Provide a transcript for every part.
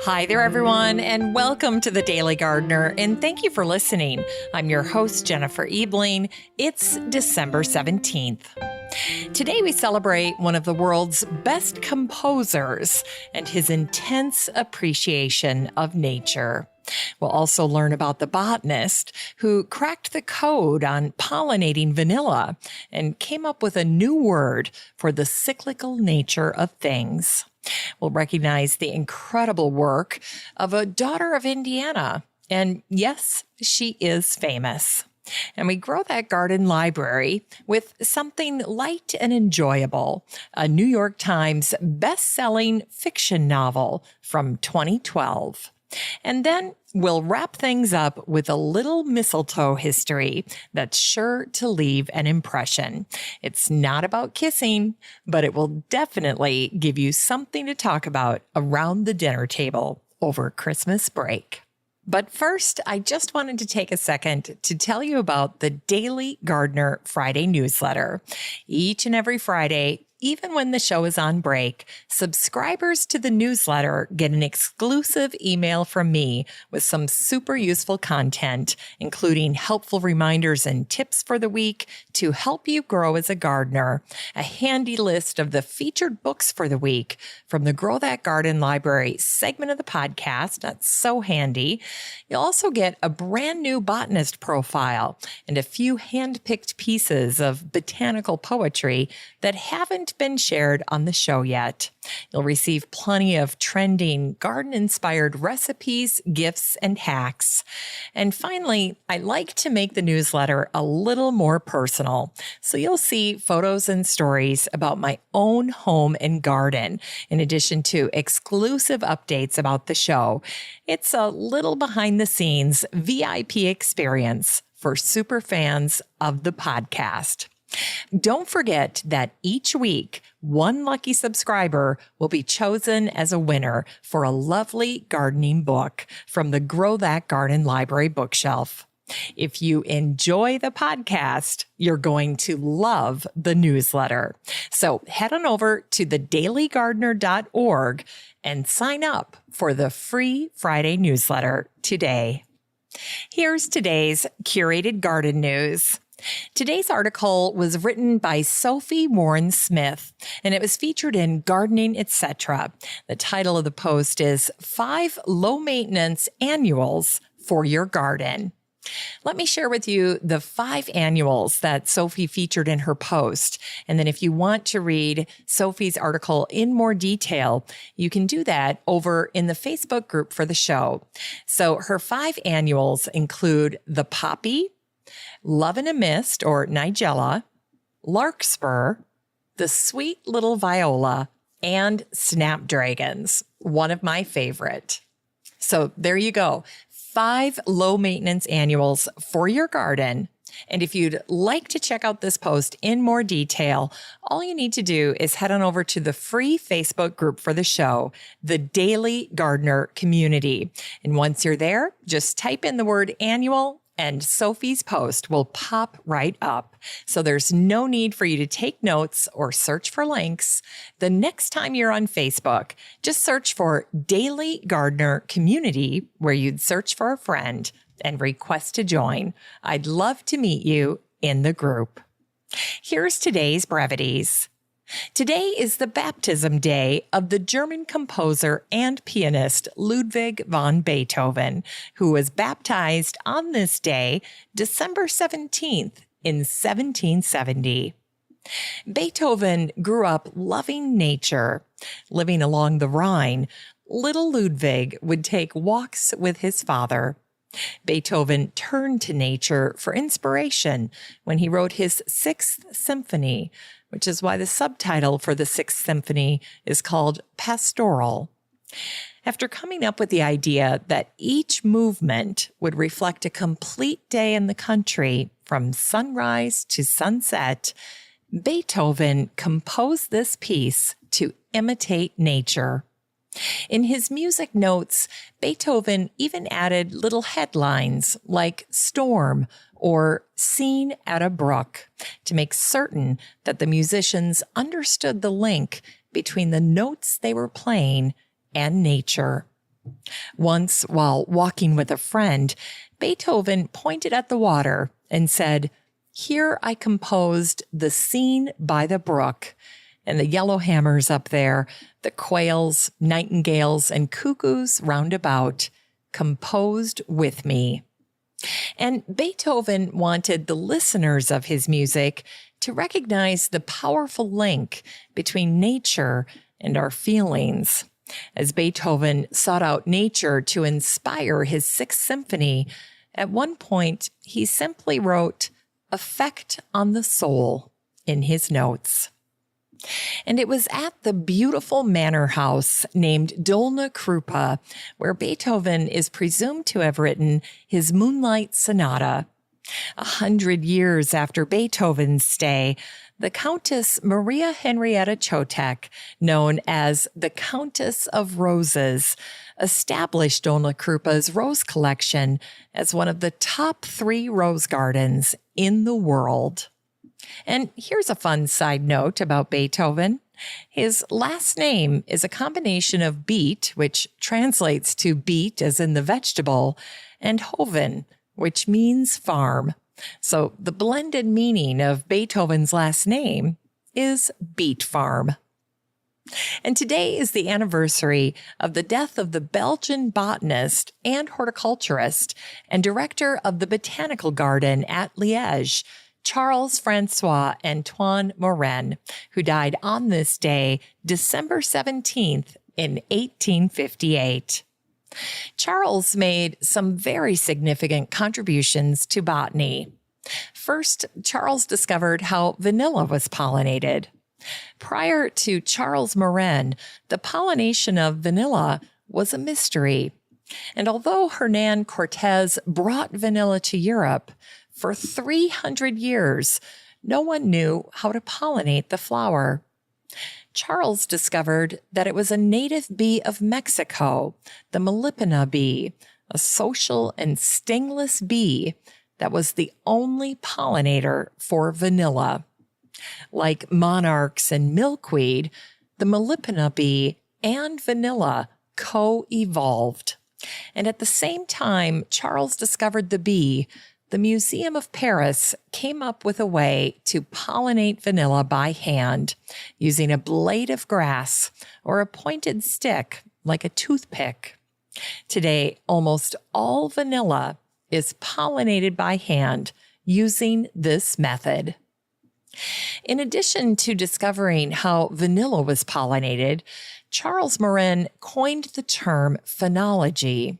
Hi there, everyone, and welcome to the Daily Gardener, and thank you for listening. I'm your host, Jennifer Ebling. It's December 17th. Today we celebrate one of the world's best composers and his intense appreciation of nature. We'll also learn about the botanist who cracked the code on pollinating vanilla and came up with a new word for the cyclical nature of things. We'll recognize the incredible work of a daughter of Indiana. And yes, she is famous. And we grow that garden library with something light and enjoyable, a New York Times best-selling fiction novel from 2012. And then we'll wrap things up with a little mistletoe history that's sure to leave an impression. It's not about kissing, but it will definitely give you something to talk about around the dinner table over Christmas break. But first, I just wanted to take a second to tell you about the Daily Gardener Friday newsletter. Each and every Friday, even when the show is on break, subscribers to the newsletter get an exclusive email from me with some super useful content, including helpful reminders and tips for the week to help you grow as a gardener, a handy list of the featured books for the week from the Grow That Garden Library segment of the podcast. That's so handy. You'll also get a brand new botanist profile and a few hand-picked pieces of botanical poetry that haven't been shared on the show yet. You'll receive plenty of trending garden-inspired recipes, gifts, and hacks. And finally, I like to make the newsletter a little more personal. So you'll see photos and stories about my own home and garden, in addition to exclusive updates about the show. It's a little behind-the-scenes VIP experience for super fans of the podcast. Don't forget that each week, one lucky subscriber will be chosen as a winner for a lovely gardening book from the Grow That Garden Library bookshelf. If you enjoy the podcast, you're going to love the newsletter. So head on over to thedailygardener.org and sign up for the free Friday newsletter today. Here's today's curated garden news. Today's article was written by Sophie Morren Smith, and it was featured in Gardening, Etc. The title of the post is 5 Low-Maintenance Annuals for Your Garden. Let me share with you the 5 annuals that Sophie featured in her post. And then if you want to read Sophie's article in more detail, you can do that over in the Facebook group for the show. So her 5 annuals include the poppy, Love in a Mist or Nigella, Larkspur, the sweet little viola, and snapdragons, one of my favorite. So there you go, 5 low-maintenance annuals for your garden. And if you'd like to check out this post in more detail, all you need to do is head on over to the free Facebook group for the show, the Daily Gardener Community. And once you're there, just type in the word annual and Sophie's post will pop right up. So there's no need for you to take notes or search for links. The next time you're on Facebook, just search for Daily Gardener Community, where you'd search for a friend and request to join. I'd love to meet you in the group. Here's today's brevities. Today is the baptism day of the German composer and pianist Ludwig van Beethoven, who was baptized on this day, December 17th, in 1770. Beethoven grew up loving nature. Living along the Rhine, little Ludwig would take walks with his father. Beethoven turned to nature for inspiration when he wrote his Sixth Symphony, which is why the subtitle for the Sixth Symphony is called Pastoral. After coming up with the idea that each movement would reflect a complete day in the country from sunrise to sunset, Beethoven composed this piece to imitate nature. In his music notes, Beethoven even added little headlines like storm or scene at a brook to make certain that the musicians understood the link between the notes they were playing and nature. Once, while walking with a friend, Beethoven pointed at the water and said, "Here I composed the scene by the brook, and the yellowhammers up there, the quails, nightingales, and cuckoos round about, composed with me." And Beethoven wanted the listeners of his music to recognize the powerful link between nature and our feelings. As Beethoven sought out nature to inspire his Sixth Symphony, at one point he simply wrote, "Effect on the soul," in his notes. And it was at the beautiful manor house named Dolna Krupa where Beethoven is presumed to have written his Moonlight Sonata. 100 years after Beethoven's stay, the Countess Maria Henrietta Chotek, known as the Countess of Roses, established Dolna Krupa's rose collection as one of the top 3 rose gardens in the world. And here's a fun side note about Beethoven. His last name is a combination of beet, which translates to beet as in the vegetable, and hoven, which means farm. So the blended meaning of Beethoven's last name is beet farm. And today is the anniversary of the death of the Belgian botanist and horticulturist and director of the Botanical Garden at Liège, Charles Francois Antoine Morren, who died on this day, December 17th, in 1858. Charles made some very significant contributions to botany. First, Charles discovered how vanilla was pollinated. Prior to Charles Morren, the pollination of vanilla was a mystery. And although Hernan Cortés brought vanilla to Europe, for 300 years, no one knew how to pollinate the flower. Charles discovered that it was a native bee of Mexico, the Melipona bee, a social and stingless bee that was the only pollinator for vanilla. Like monarchs and milkweed, the Melipona bee and vanilla co-evolved. And at the same time Charles discovered the bee, the Museum of Paris came up with a way to pollinate vanilla by hand using a blade of grass or a pointed stick like a toothpick. Today, almost all vanilla is pollinated by hand using this method. In addition to discovering how vanilla was pollinated, Charles Morren coined the term phenology.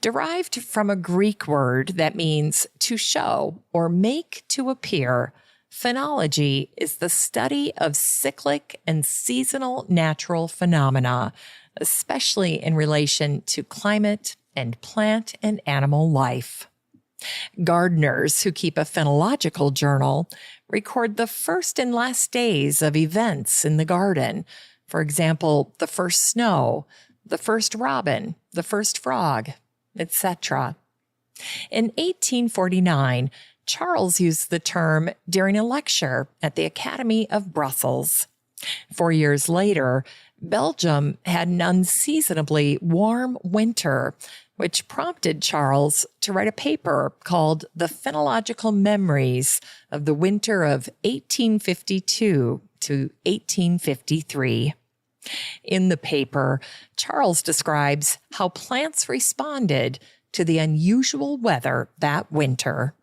Derived from a Greek word that means to show or make to appear, phenology is the study of cyclic and seasonal natural phenomena, especially in relation to climate and plant and animal life. Gardeners who keep a phenological journal record the first and last days of events in the garden. For example, the first snow, the first robin, the first frog, etc. In 1849, Charles used the term during a lecture at the Academy of Brussels. 4 years later, Belgium had an unseasonably warm winter, which prompted Charles to write a paper called The Phenological Memories of the Winter of 1852 to 1853. In the paper, Charles describes how plants responded to the unusual weather that winter.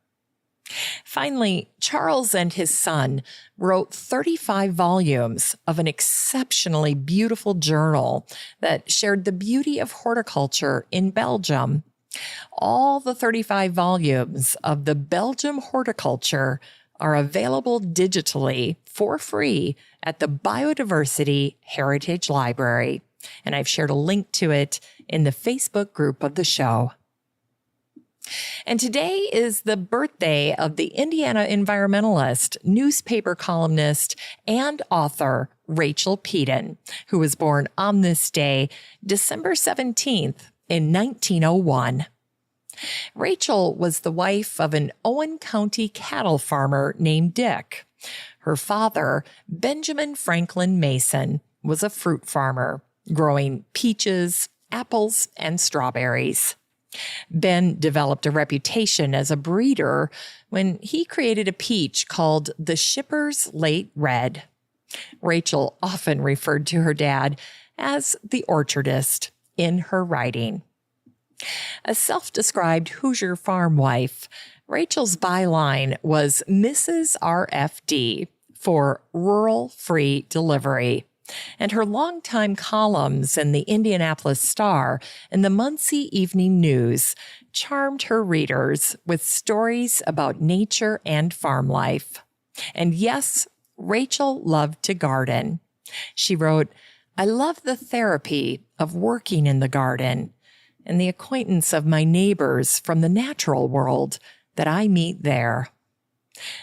Finally, Charles and his son wrote 35 volumes of an exceptionally beautiful journal that shared the beauty of horticulture in Belgium. All the 35 volumes of the Belgium Horticulture are available digitally for free at the Biodiversity Heritage Library, and I've shared a link to it in the Facebook group of the show. And today is the birthday of the Indiana environmentalist, newspaper columnist, and author Rachel Peden, who was born on this day, December 17th, in 1901. Rachel was the wife of an Owen County cattle farmer named Dick. Her father, Benjamin Franklin Mason, was a fruit farmer, growing peaches, apples and strawberries. Ben developed a reputation as a breeder when he created a peach called the Shipper's Late Red. Rachel often referred to her dad as the orchardist in her writing. A self-described Hoosier farm wife, Rachel's byline was Mrs. RFD for Rural Free Delivery, and her longtime columns in the Indianapolis Star and the Muncie Evening News charmed her readers with stories about nature and farm life. And yes, Rachel loved to garden. She wrote, "I love the therapy of working in the garden and the acquaintance of my neighbors from the natural world that I meet there."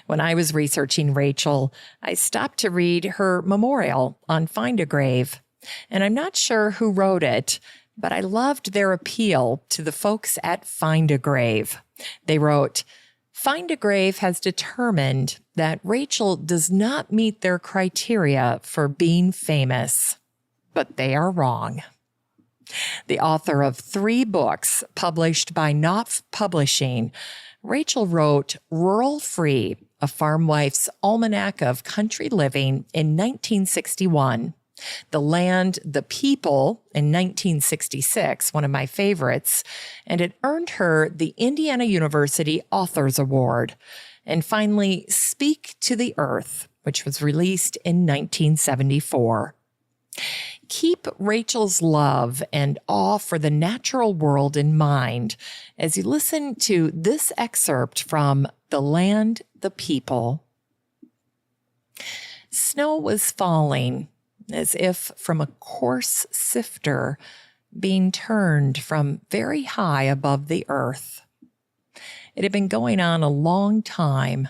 When I was researching Rachel, I stopped to read her memorial on Find a Grave, and I'm not sure who wrote it, but I loved their appeal to the folks at Find a Grave. They wrote, "Find a Grave has determined that Rachel does not meet their criteria for being famous, but they are wrong." The author of 3 books published by Knopf Publishing, Rachel wrote Rural Free, a farm wife's almanac of country living in 1961, The Land, the People in 1966, one of my favorites, and it earned her the Indiana University Authors Award, and finally Speak to the Earth, which was released in 1974. Keep Rachel's love and awe for the natural world in mind as you listen to this excerpt from The Land, the People. Snow was falling as if from a coarse sifter being turned from very high above the earth. It had been going on a long time.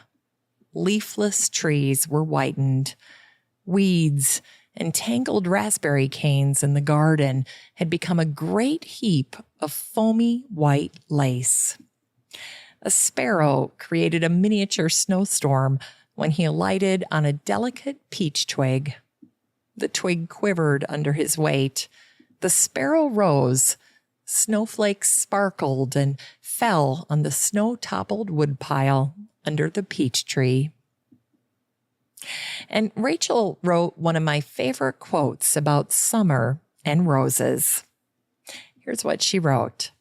Leafless trees were whitened. Weeds and tangled raspberry canes in the garden had become a great heap of foamy white lace. A sparrow created a miniature snowstorm when he alighted on a delicate peach twig. The twig quivered under his weight. The sparrow rose. Snowflakes sparkled and fell on the snow-toppled woodpile under the peach tree. And Rachel wrote one of my favorite quotes about summer and roses. Here's what she wrote.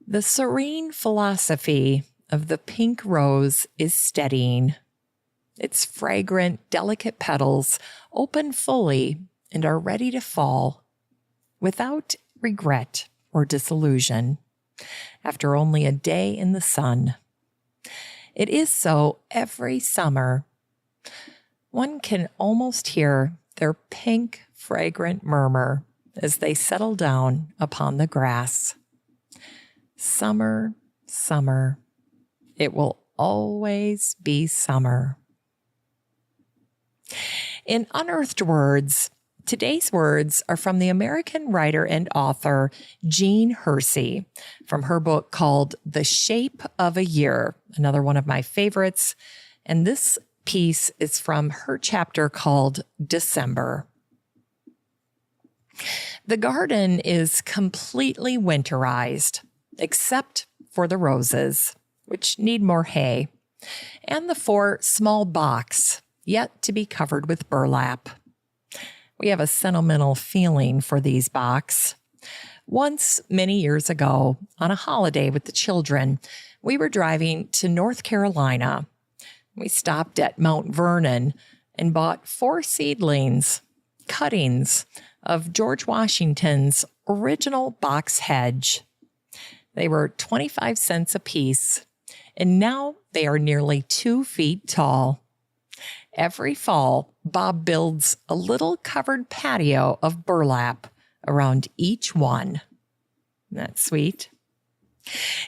"The serene philosophy of the pink rose is steadying. Its fragrant, delicate petals open fully and are ready to fall without regret or disillusion after only a day in the sun. It is so every summer. One can almost hear their pink, fragrant murmur as they settle down upon the grass. Summer, summer. It will always be summer." In Unearthed Words, today's words are from the American writer and author Jean Hersey from her book called The Shape of a Year, another one of my favorites. And this piece is from her chapter called December. "The garden is completely winterized, except for the roses, which need more hay, and the 4 small box, yet to be covered with burlap. We have a sentimental feeling for these box. Once, many years ago, on a holiday with the children, we were driving to North Carolina. We stopped at Mount Vernon and bought 4 seedlings, cuttings of George Washington's original box hedge. They were 25 cents a piece, and now they are nearly 2 feet tall. Every fall, Bob builds a little covered patio of burlap around each one. Isn't that sweet?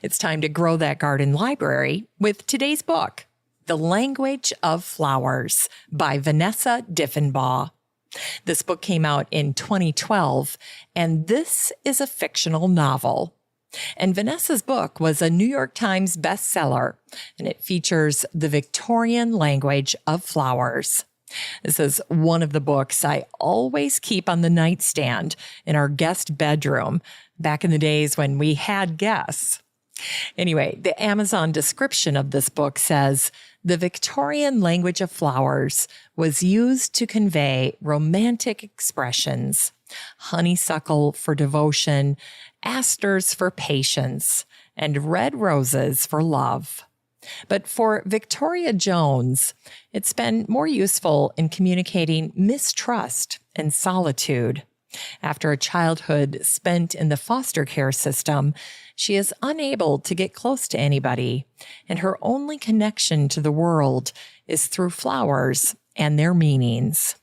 It's time to grow that garden library with today's book, The Language of Flowers by Vanessa Diffenbaugh. This book came out in 2012, and this is a fictional novel. And Vanessa's book was a New York Times bestseller, and it features the Victorian language of flowers. This is one of the books I always keep on the nightstand in our guest bedroom back in the days when we had guests. Anyway, the Amazon description of this book says, the Victorian language of flowers was used to convey romantic expressions, honeysuckle for devotion, asters for patience, and red roses for love. But for Victoria Jones, it's been more useful in communicating mistrust and solitude. After a childhood spent in the foster care system, she is unable to get close to anybody, and her only connection to the world is through flowers and their meanings.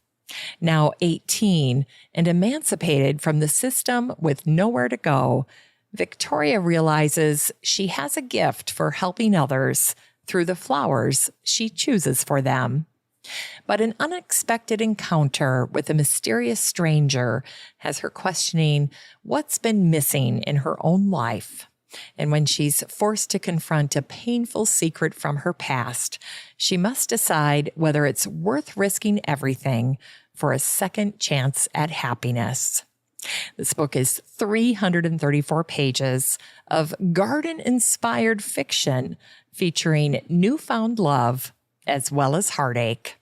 Now 18 and emancipated from the system with nowhere to go, Victoria realizes she has a gift for helping others through the flowers she chooses for them. But an unexpected encounter with a mysterious stranger has her questioning what's been missing in her own life. And when she's forced to confront a painful secret from her past, she must decide whether it's worth risking everything for a second chance at happiness. This book is 334 pages of garden-inspired fiction featuring newfound love as well as heartache.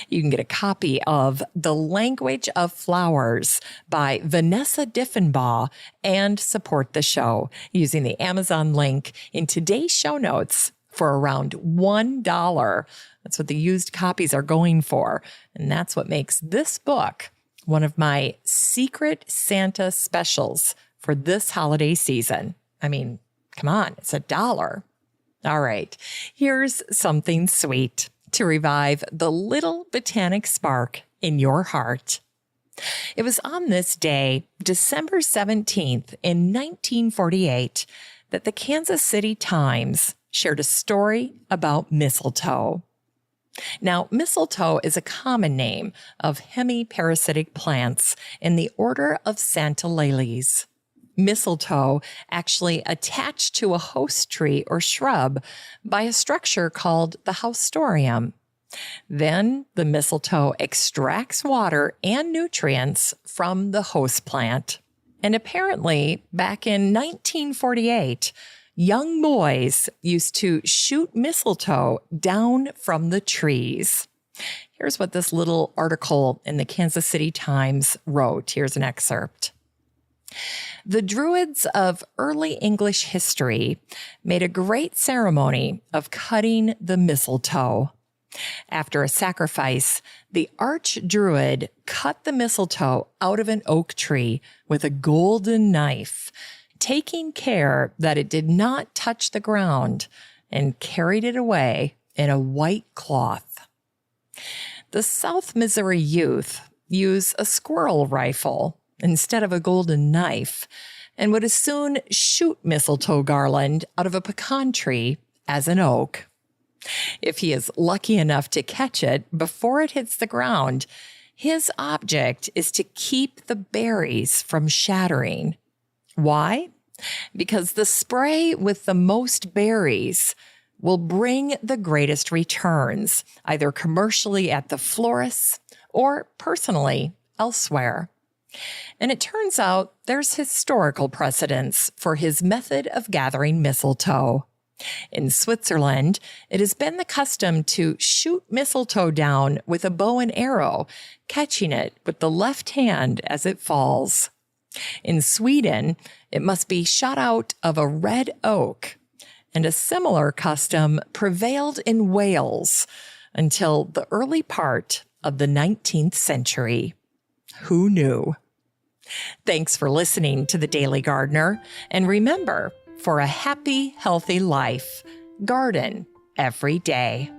You can get a copy of The Language of Flowers by Vanessa Diffenbaugh and support the show using the Amazon link in today's show notes for around $1. That's what the used copies are going for. And that's what makes this book one of my Secret Santa specials for this holiday season. I mean, come on, it's $1. All right, here's something sweet to revive the little botanic spark in your heart. It was on this day, December 17th in 1948, that the Kansas City Times shared a story about mistletoe. Now, mistletoe is a common name of hemiparasitic plants in the order of Santalales. Mistletoe actually attached to a host tree or shrub by a structure called the haustorium. Then the mistletoe extracts water and nutrients from the host plant. And apparently, back in 1948, young boys used to shoot mistletoe down from the trees. Here's what this little article in the Kansas City Times wrote. Here's an excerpt. The Druids of early English history made a great ceremony of cutting the mistletoe. After a sacrifice, the arch-druid cut the mistletoe out of an oak tree with a golden knife, taking care that it did not touch the ground, and carried it away in a white cloth. The South Missouri youth use a squirrel rifle instead of a golden knife, and would as soon shoot mistletoe garland out of a pecan tree as an oak. If he is lucky enough to catch it before it hits the ground, his object is to keep the berries from shattering. Why? Because the spray with the most berries will bring the greatest returns, either commercially at the florists or personally elsewhere. And it turns out there's historical precedence for his method of gathering mistletoe. In Switzerland, it has been the custom to shoot mistletoe down with a bow and arrow, catching it with the left hand as it falls. In Sweden, it must be shot out of a red oak, and a similar custom prevailed in Wales until the early part of the 19th century. Who knew? Thanks for listening to The Daily Gardener, and remember, for a happy, healthy life, garden every day.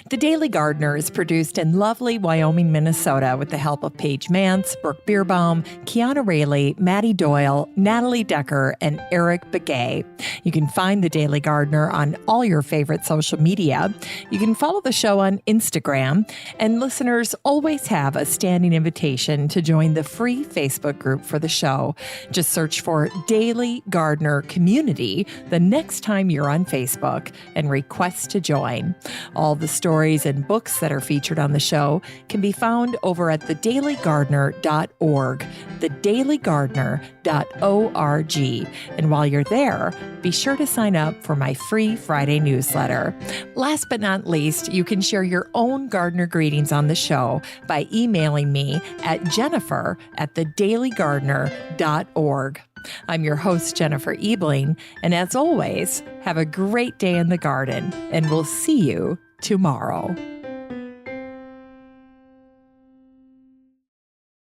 The Daily Gardener is produced in lovely Wyoming, Minnesota with the help of Paige Mance, Brooke Bierbaum, Kiana Rayleigh, Maddie Doyle, Natalie Decker, and Eric Begay. You can find The Daily Gardener on all your favorite social media. You can follow the show on Instagram, and listeners always have a standing invitation to join the free Facebook group for the show. Just search for Daily Gardener Community the next time you're on Facebook and request to join. All the stories stories and books that are featured on the show can be found over at thedailygardener.org, thedailygardener.org. And while you're there, be sure to sign up for my free Friday newsletter. Last but not least, you can share your own gardener greetings on the show by emailing me at jennifer@thedailygardener.org. I'm your host, Jennifer Ebling, and as always, have a great day in the garden, and we'll see you tomorrow.